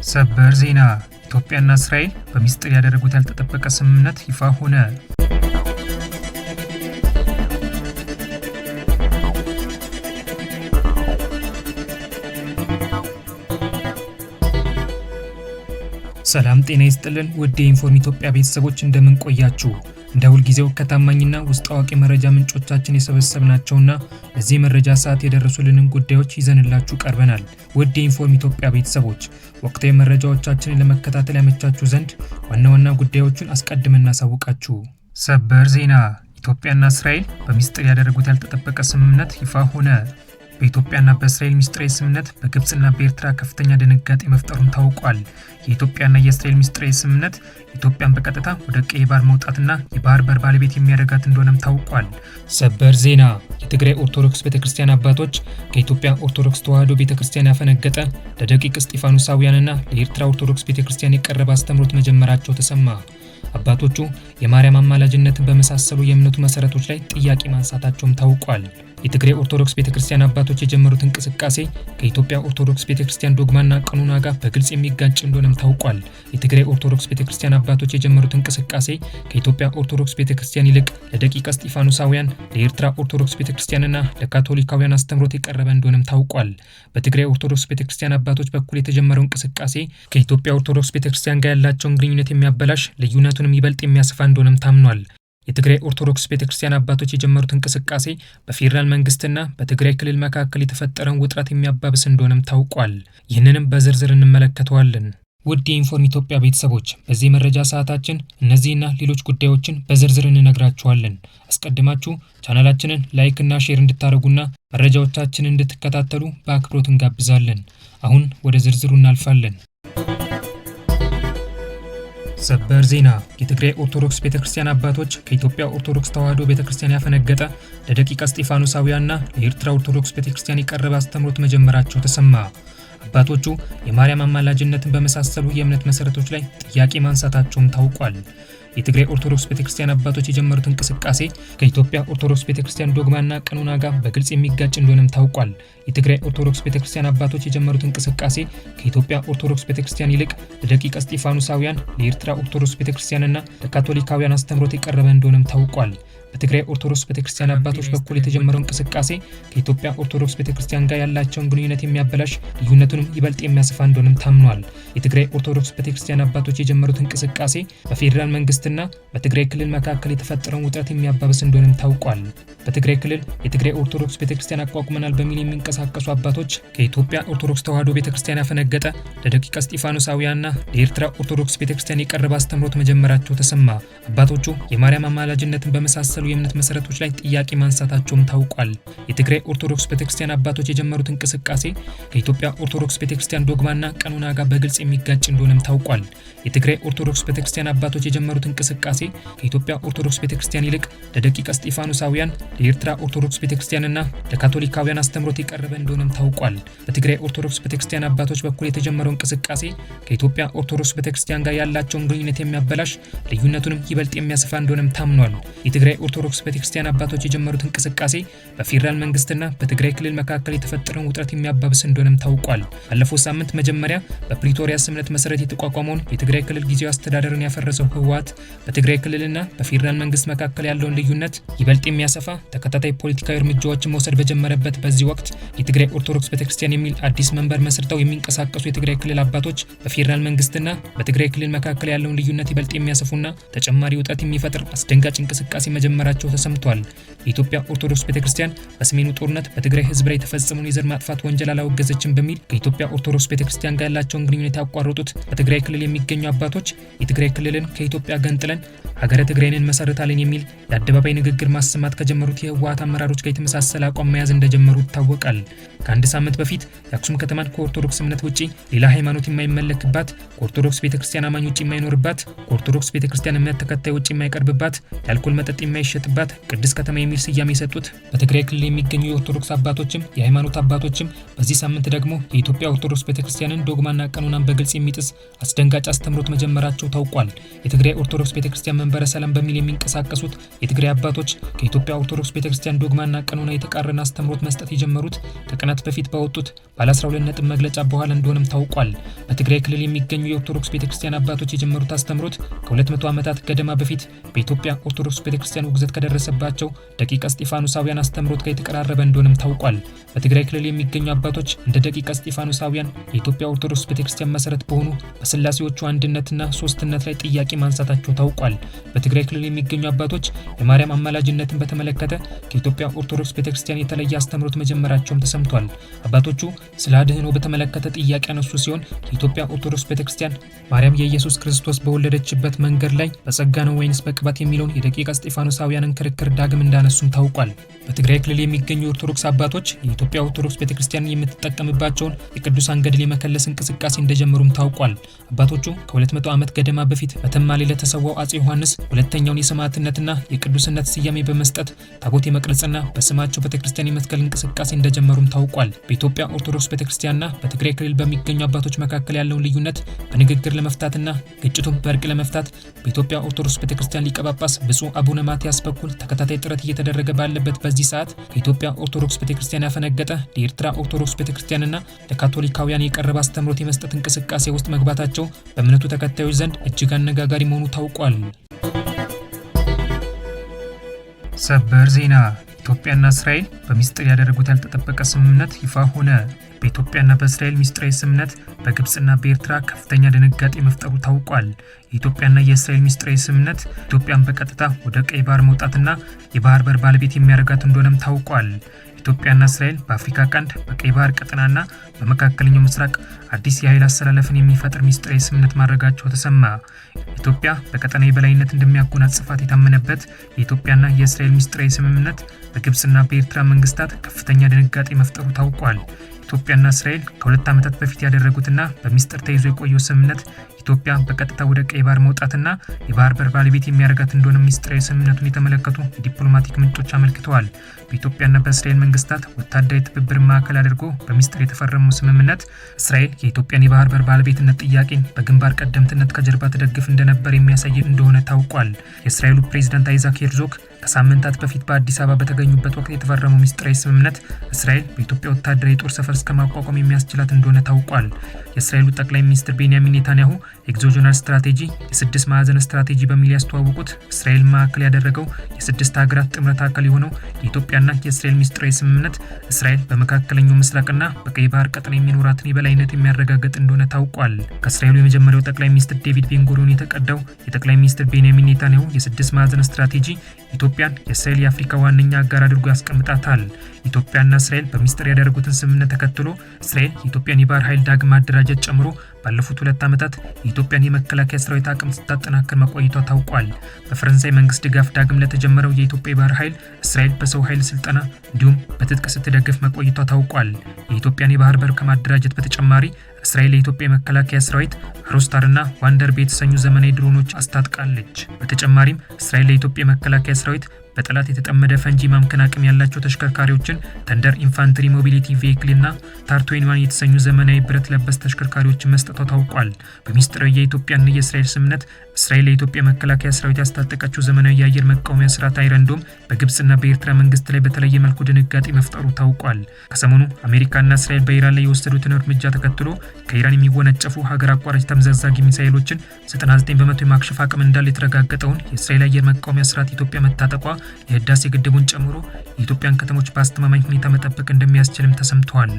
ሰበር ዜና ኢትዮጵያና እስራኤል በሚስጥር ያደረጉት ያልተጠበቀ ስምምነት ይፋ ሆነ። ሰላም ጤና ይስጥልን ውድ የኢንፎርም ኢትዮጵያ ቤተሰቦች እንደምን ቆያችሁ? እንደ ሁልጊዜው ከታማኝና ውስጥ አዋቂ መረጃ ምንጮቻችን የሰበሰብናቸውና ለዚህ መረጃ ሰዓት የደረሱልንን ጉዳዮች ይዘንላችሁ ቀርበናል። ውድ የኢንፎርም ኢትዮጵያ ቤተሰቦች ወቅታዊ መረጃዎቻችንን ለመከታተል ያመቻችሁ ዘንድ ዋና ዋና ጉዳዮቹን አስቀድመን እናሳውቃችሁ። ሰበር ዜና ኢትዮጵያና እስራኤል በሚስጥር ያደረጉት ያልተጠበቀ ስምምነት ይፋ ሆነ። በኢትዮጵያና በእስራኤል ሚስጥራዊ ስምምነት በግብጽና በኤርትራ ከፍተኛ ድንጋጤ መፍጠሩን ታውቋል። የኢትዮጵያና የእስራኤል ሚስጥራዊ ስምምነት ኢትዮጵያን በቀጥታ ወደ ቀይ ባህር መውጣትና የባህር በር ባለቤት የሚያደርጋት እንደሆነም ታውቋል። ሰበር ዜና የትግራይ ኦርቶዶክስ ቤተክርስቲያን አባቶች ከኢትዮጵያ ኦርቶዶክስ ተዋሕዶ ቤተክርስቲያን ያፈነገጠ ለደቂቅ እስጢፋኖሳውያንና ለኤርትራ ኦርቶዶክስ ቤተክርስቲያን የቀረበ አስተምህሮት መጀመራቸው ተሰማ። አባቶቹ የማርያም አማላጅነትን በመሳሰሉ የእምነቱ መሰረቶች ላይ ጥያቄ ማንሳታቸውም ታውቋል። የትግራይ ኦርቶዶክስ ቤተክርስቲያን አባቶች የጀመሩት እንቅስቃሴ ከኢትዮጵያ ኦርቶዶክስ ቤተክርስቲያን ዶግማና ቀኖና ጋር በግልጽ የሚጋጭ እንደሆነም ታውቋል። የትግራይ ኦርቶዶክስ ቤተክርስቲያን አባቶች የጀመሩት እንቅስቃሴ ከኢትዮጵያ ኦርቶዶክስ ቤተክርስቲያን ይልቅ ለደቂቀ እስጢፋኖሳውያን፣ ለኤርትራ ኦርቶዶክስ ቤተክርስቲያንና ለካቶሊካውያን አስተምህሮት የቀረበ እንደሆነም ታውቋል። በትግራይ ኦርቶዶክስ ቤተክርስቲያን አባቶች በኩል የተጀመረው እንቅስቃሴ ከኢትዮጵያ ኦርቶዶክስ ቤተክርስቲያን ጋር ያላቸውን ግንኙነት የሚያበላሽ፣ ልዩነቱንም ይበልጥ የሚያሰፋ እንደሆነም ታምኗል። የትግራይ ኦርቶዶክስ ቤተክርስቲያን አባቶች የጀመሩት እንቅስቃሴ በፌዴራል መንግስትና በትግራይ ክልል መካከል የተፈጠረውን ውጥረት የሚያባብስ እንደሆነም ታውቋል። ይህንንም በዝርዝር እንመለከተዋለን። ውድ የኢንፎርም ኢትዮጵያ ቤተሰቦች በዚህ መረጃ ሰዓታችን እነዚህና ሌሎች ጉዳዮችን በዝርዝር እንነግራችኋለን። አስቀድማችሁ ቻናላችንን ላይክና ሼር እንድታደርጉና መረጃዎቻችንን እንድትከታተሉ በአክብሮት እንጋብዛለን። አሁን ወደ ዝርዝሩ እናልፋለን። ሰበር ዜና የትግራይ ኦርቶዶክስ ቤተክርስቲያን አባቶች ከኢትዮጵያ ኦርቶዶክስ ተዋሕዶ ቤተክርስቲያን ያፈነገጠ ለደቂቀ እስጢፋኖሳውያንና ለኤርትራ ኦርቶዶክስ ቤተክርስቲያን የቀረበ አስተምህሮት መጀመራቸው ተሰማ። አባቶቹ የማርያም አማላጅነትን በመሳሰሉ የእምነት መሰረቶች ላይ ጥያቄ ማንሳታቸውም ታውቋል። የትግራይ ኦርቶዶክስ ቤተክርስቲያን አባቶች የጀመሩት እንቅስቃሴ ከኢትዮጵያ ኦርቶዶክስ ቤተክርስቲያን ዶግማና ቀኖና ጋር በግልጽ የሚጋጭ እንደሆነም ታውቋል። የትግራይ ኦርቶዶክስ ቤተክርስቲያን አባቶች የጀመሩት እንቅስቃሴ ከኢትዮጵያ ኦርቶዶክስ ቤተክርስቲያን ይልቅ ለደቂቀ እስጢፋኖሳውያን፣ ለኤርትራ ኦርቶዶክስ ቤተክርስቲያንና ለካቶሊካውያን አስተምህሮት የቀረበ እንደሆነም ታውቋል። በትግራይ ኦርቶዶክስ ቤተክርስቲያን አባቶች በኩል የተጀመረው እንቅስቃሴ ከኢትዮጵያ ኦርቶዶክስ ቤተክርስቲያን ጋር ያላቸውን ግንኙነት የሚያበላሽ፣ ልዩነቱንም ይበልጥ የሚያሰፋ እንደሆነም ታምኗል። የትግራይ ኦርቶዶክስ ቤተክርስቲያን አባቶች የጀመሩት እንቅስቃሴ በፌዴራል መንግስትና በትግራይ ክልል መካከል የተፈጠረውን ውጥረት የሚያባብስ እንደሆነም ታውቋል። በትግራይ ክልል የትግራይ ኦርቶዶክስ ቤተክርስቲያን አቋቁመናል በሚል የሚንቀሳቀሱ አባቶች ከኢትዮጵያ ኦርቶዶክስ ተዋሕዶ ቤተክርስቲያን ያፈነገጠ ለደቂቀ እስጢፋኖሳውያንና ለኤርትራ ኦርቶዶክስ ቤተክርስቲያን የቀረበ አስተምህሮት መጀመራቸው ተሰማ። አባቶቹ የማርያም አማላጅነትን በመሳሰሉ የእምነት መሰረቶች ላይ ጥያቄ ማንሳታቸውም ታውቋል። የትግራይ ኦርቶዶክስ ቤተክርስቲያን አባቶች የጀመሩት እንቅስቃሴ ከኢትዮጵያ ኦርቶዶክስ ቤተክርስቲያን ዶግማና ቀኖና ጋር በግልጽ የሚጋጭ እንደሆነም ታውቋል። የትግራይ ኦርቶዶክስ ቤተክርስቲያን አባቶች የጀመሩት እንቅስቃሴ ከኢትዮጵያ ኦርቶዶክስ ቤተክርስቲያን ይልቅ ለደቂቀ እስጢፋኖሳውያን፣ ለኤርትራ ኦርቶዶክስ ቤተክርስቲያንና ለካቶሊካውያን አስተምህሮት የቀረበ እንደሆነም ታውቋል። በትግራይ ኦርቶዶክስ ቤተክርስቲያን አባቶች በኩል የተጀመረው እንቅስቃሴ ከኢትዮጵያ ኦርቶዶክስ ቤተክርስቲያን ጋር ያላቸውን ግንኙነት የሚያበላሽ፣ ልዩነቱንም ይበልጥ የሚያሰፋ እንደሆነም ታምኗል። የትግራይ ኦርቶዶክስ ቤተክርስቲያን አባቶች የጀመሩት እንቅስቃሴ በፌዴራል መንግስትና በትግራይ ክልል መካከል የተፈጠረውን ውጥረት የሚያባብስ እንደሆነም ታውቋል። ባለፈው ሳምንት መጀመሪያ በፕሪቶሪያ ስምምነት መሰረት የተቋቋመውን የትግራይ ክልል ጊዜያዊ አስተዳደርን ያፈረሰው ህወሓት በትግራይ ክልልና በፌዴራል መንግስት መካከል ያለውን ልዩነት ይበልጥ የሚያሰፋ ተከታታይ ፖለቲካዊ እርምጃዎችን መውሰድ በጀመረበት በዚህ ወቅት የትግራይ ኦርቶዶክስ ቤተክርስቲያን የሚል አዲስ መንበር መስርተው የሚንቀሳቀሱ የትግራይ ክልል አባቶች በፌዴራል መንግስትና በትግራይ ክልል መካከል ያለውን ልዩነት ይበልጥ የሚያሰፉና ተጨማሪ ውጥረት የሚፈጥር አስደንጋጭ እንቅስቃሴ መጀመራቸው ተሰምቷል። የኢትዮጵያ ኦርቶዶክስ ቤተክርስቲያን በሰሜኑ ጦርነት በትግራይ ህዝብ ላይ የተፈጸመውን የዘር ማጥፋት ወንጀል አላወገዘችም በሚል ከኢትዮጵያ ኦርቶዶክስ ቤተክርስቲያን ጋር ያላቸውን ግንኙነት ያቋረጡት በትግራይ ክልል የሚገኙ አባቶች የትግራይ ክልልን ከኢትዮጵያ ገንጥለን ሀገረ ትግራይን እንመሰርታለን የሚል የአደባባይ ንግግር ማሰማት ከጀመሩት የህወሓት አመራሮች ጋር የተመሳሰለ አቋም መያዝ እንደጀመሩ ይታወቃል። ከአንድ ሳምንት በፊት የአክሱም ከተማን ከኦርቶዶክስ እምነት ውጪ ሌላ ሃይማኖት የማይመለክባት፣ ከኦርቶዶክስ ቤተክርስቲያን አማኝ ውጪ የማይኖርባት፣ ከኦርቶዶክስ ቤተክርስቲያን እምነት ተከታይ ውጪ የማይቀርብባት፣ የአልኮል መጠጥ የማይሸጥባት ቅድስት ከተማ የሚል ስያሜ የሰጡት በትግራይ ክልል የሚገኙ የኦርቶዶክስ አባቶችም የሃይማኖት አባቶችም በዚህ ሳምንት ደግሞ የኢትዮጵያ ኦርቶዶክስ ቤተክርስቲያንን ዶግማና ቀኖናን በግልጽ የሚጥስ አስደንጋጭ አስተምሮት መጀመራቸው ታውቋል። የትግራይ ኦርቶዶክስ ቤተክርስቲያን መንበረ ሰላም በሚል የሚንቀሳቀሱት የትግራይ አባቶች ከኢትዮጵያ ኦርቶዶክስ ቤተክርስቲያን ዶግማና ቀኖና የተቃረነ አስተምሮት መስጠት የጀመሩት ከቀናት በፊት ባወጡት ባለ 12 ነጥብ መግለጫ በኋላ እንደሆነም ታውቋል። በትግራይ ክልል የሚገኙ የኦርቶዶክስ ቤተክርስቲያን አባቶች የጀመሩት አስተምሮት ከ200 ዓመታት ገደማ በፊት በኢትዮጵያ ኦርቶዶክስ ቤተክርስቲያን ውግዘት ከደረሰባቸው ደቂቀ እስጢፋኖሳውያን አስተምሮት ጋር የተቀራረበ እንደሆነም ታውቋል። በትግራይ ክልል የሚገኙ አባቶች እንደ ደቂቀ እስጢፋኖሳውያን የኢትዮጵያ ኦርቶዶክስ ቤተክርስቲያን መሰረት በሆኑ በስላሴዎቹ አንድነትና ሶስትነት ላይ ጥያቄ ማንሳታቸው ታውቋል። በትግራይ ክልል የሚገኙ አባቶች የማርያም አማላጅነትን በተመለከተ ከኢትዮጵያ ኦርቶዶክስ ቤተክርስቲያን የተለየ አስተምሮት መጀመራቸውም ተሰምቷል። አባቶቹ ስለ አድህኖ በተመለከተ ጥያቄ ያነሱ ሲሆን የኢትዮጵያ ኦርቶዶክስ ቤተክርስቲያን ማርያም የኢየሱስ ክርስቶስ በወለደችበት መንገድ ላይ በጸጋ ነው ወይንስ በቅባት የሚለውን የደቂቀ እስጢፋኖሳውያንን ክርክር ዳግም እንዳነሱም ታውቋል። በትግራይ ክልል የሚገኙ ኦርቶዶክስ አባቶች የኢትዮጵያ ኦርቶዶክስ ቤተክርስቲያን የምትጠቀምባቸውን የቅዱሳን ገድል የመከለስ እንቅስቃሴ እንደጀመሩም ታውቋል። አባቶቹ ከ200 ዓመት ገደማ በፊት በተማ ላይ ለተሰዋው አፄ ዮሐንስ ሁለተኛውን የሰማዕትነትና የቅዱስነት ስያሜ በመስጠት ታቦት የመቅረጽና በስማቸው ቤተክርስቲያን የመትከል እንቅስቃሴ እንደጀመሩም ታውቋል። በኢትዮጵያ ኦርቶዶክስ ቤተክርስቲያንና በትግራይ ክልል በሚገኙ አባቶች መካከል ያለውን ልዩነት በንግግር ለመፍታትና ግጭቱን በእርቅ ለመፍታት በኢትዮጵያ ኦርቶዶክስ ቤተክርስቲያን ሊቀ ጳጳስ ብፁዕ አቡነ ማትያስ በኩል ተከታታይ ጥረት እየተደረገ ባለበት በዚህ ሰዓት ከኢትዮጵያ ኦርቶዶክስ ቤተክርስቲያን ያፈነገጠ ለኤርትራ ኦርቶዶክስ ቤተክርስቲያንና ለካቶሊካውያን የቀረበ አስተምሮት የመስጠት እንቅስቃሴ ውስጥ መግባታቸው በእምነቱ ተከታዮች ዘንድ እጅግ አነጋጋሪ መሆኑ ታውቋል። ሰበር ዜና። ኢትዮጵያና እስራኤል በሚስጥር ያደረጉት ያልተጠበቀ ስምምነት ይፋ ሆነ። በኢትዮጵያና በእስራኤል ሚስጥራዊ ስምምነት በግብጽና በኤርትራ ከፍተኛ ድንጋጤ መፍጠሩ ታውቋል። የኢትዮጵያና የእስራኤል ሚስጥራዊ ስምምነት ኢትዮጵያን በቀጥታ ወደ ቀይ ባህር መውጣትና የባህር በር ባለቤት የሚያደርጋት እንደሆነም ታውቋል። ኢትዮጵያና እስራኤል በአፍሪካ ቀንድ በቀይ ባህር ቀጠናና በመካከለኛው ምስራቅ አዲስ የኃይል አሰላለፍን የሚፈጥር ሚስጥራዊ ስምምነት ማድረጋቸው ተሰማ። ኢትዮጵያ በቀጠና የበላይነት እንደሚያጎናጽፋት የታመነበት የኢትዮጵያና የእስራኤል ሚስጥራዊ ስምምነት በግብጽና በኤርትራ መንግስታት ከፍተኛ ድንጋጤ መፍጠሩ ታውቋል። ኢትዮጵያና እስራኤል ከ2 ዓመታት በፊት ያደረጉትና በሚስጥር ተይዞ የቆየው ስምምነት ኢትዮጵያ በቀጥታ ወደ ቀይ ባህር መውጣትና የባህር በር ባለቤት የሚያደርጋት እንደሆነ ሚስጥራዊ ስምምነቱን የተመለከቱ የዲፕሎማቲክ ምንጮች አመልክተዋል። በኢትዮጵያና በእስራኤል መንግስታት ወታደራዊ ትብብር ማዕከል አድርጎ በሚስጥር የተፈረመው ስምምነት እስራኤል የኢትዮጵያን የባህር በር ባለቤትነት ጥያቄን በግንባር ቀደምትነት ከጀርባ ትደግፍ እንደነበር የሚያሳይ እንደሆነ ታውቋል። የእስራኤሉ ፕሬዝዳንት አይዛክ ሄርዞግ ከሳምንታት በፊት በአዲስ አበባ በተገኙበት ወቅት የተፈረመው ሚስጥራዊ ስምምነት እስራኤል በኢትዮጵያ ወታደራዊ ጦር ሰፈር እስከ ማቋቋም የሚያስችላት እንደሆነ ታውቋል። የእስራኤሉ ጠቅላይ ሚኒስትር ቤንያሚን ኔታንያሁ ኤግዞጂናል ስትራቴጂ የስድስት ማዕዘን ስትራቴጂ በሚል ያስተዋወቁት እስራኤል ማዕከል ያደረገው የስድስት ሀገራት ጥምረት አካል የሆነው የኢትዮጵያና የእስራኤል ሚስጥራዊ ስምምነት እስራኤል በመካከለኛው ምስራቅና በቀይ ባህር ቀጠና የሚኖራትን የበላይነት የሚያረጋግጥ እንደሆነ ታውቋል። ከእስራኤሉ የመጀመሪያው ጠቅላይ ሚኒስትር ዴቪድ ቤንጉሪዮን የተቀዳው የጠቅላይ ሚኒስትር ቤንያሚን ኔታንያሁ የስድስት ማዕዘን ስትራቴጂ ኢትዮጵያን የእስራኤል የአፍሪካ ዋነኛ አጋር አድርጎ ያስቀምጣታል። ኢትዮጵያና እስራኤል በሚስጥር ያደረጉትን ስምምነት ተከትሎ እስራኤል የኢትዮጵያን የባህር ኃይል ዳግም ማደራጀት ጨምሮ ባለፉት 2 ዓመታት የኢትዮጵያን የመከላከያ ሰራዊት አቅም ስታጠናክር መቆየቷ ታውቋል። በፈረንሳይ መንግስት ድጋፍ ዳግም ለተጀመረው የኢትዮጵያ የባህር ኃይል እስራኤል በሰው ኃይል ስልጠና እንዲሁም በትጥቅ ስትደግፍ መቆየቷ ታውቋል። የኢትዮጵያን የባህር በር ከማደራጀት በተጨማሪ እስራኤል የኢትዮጵያ የመከላከያ ሰራዊት አሮስታርና ዋንደር የተሰኙ ዘመናዊ ድሮኖች አስታጥቃለች። በተጨማሪም እስራኤል የኢትዮጵያ የመከላከያ ሰራዊት በጠላት የተጠመደ ፈንጂ ማምከን አቅም ያላቸው ተሽከርካሪዎችን ተንደር ኢንፋንትሪ ሞቢሊቲ ቬሂክልና ታር21 የተሰኙ ዘመናዊ ብረት ለበስ ተሽከርካሪዎችን መስጠቷ ታውቋል። በሚስጥራዊ የኢትዮጵያና የእስራኤል ስምምነት እስራኤል የኢትዮጵያ መከላከያ ሰራዊት ያስታጠቀችው ዘመናዊ የአየር መቃወሚያ ስርዓት አይረንዶም በግብጽና በኤርትራ መንግስት ላይ በተለየ መልኩ ድንጋጤ መፍጠሩ ታውቋል። ከሰሞኑ አሜሪካና እስራኤል በኢራን ላይ የወሰዱትን እርምጃ ተከትሎ ከኢራን የሚወነጨፉ ሀገር አቋራጭ ተምዘግዛጊ ሚሳኤሎችን 99 በመቶ የማክሸፍ አቅም እንዳለ የተረጋገጠውን የእስራኤል አየር መቃወሚያ ስርዓት ኢትዮጵያ መታጠቋ የህዳሴ ግድቡን ጨምሮ የኢትዮጵያን ከተሞች በአስተማማኝ ሁኔታ መጠበቅ እንደሚያስችልም ተሰምተዋል።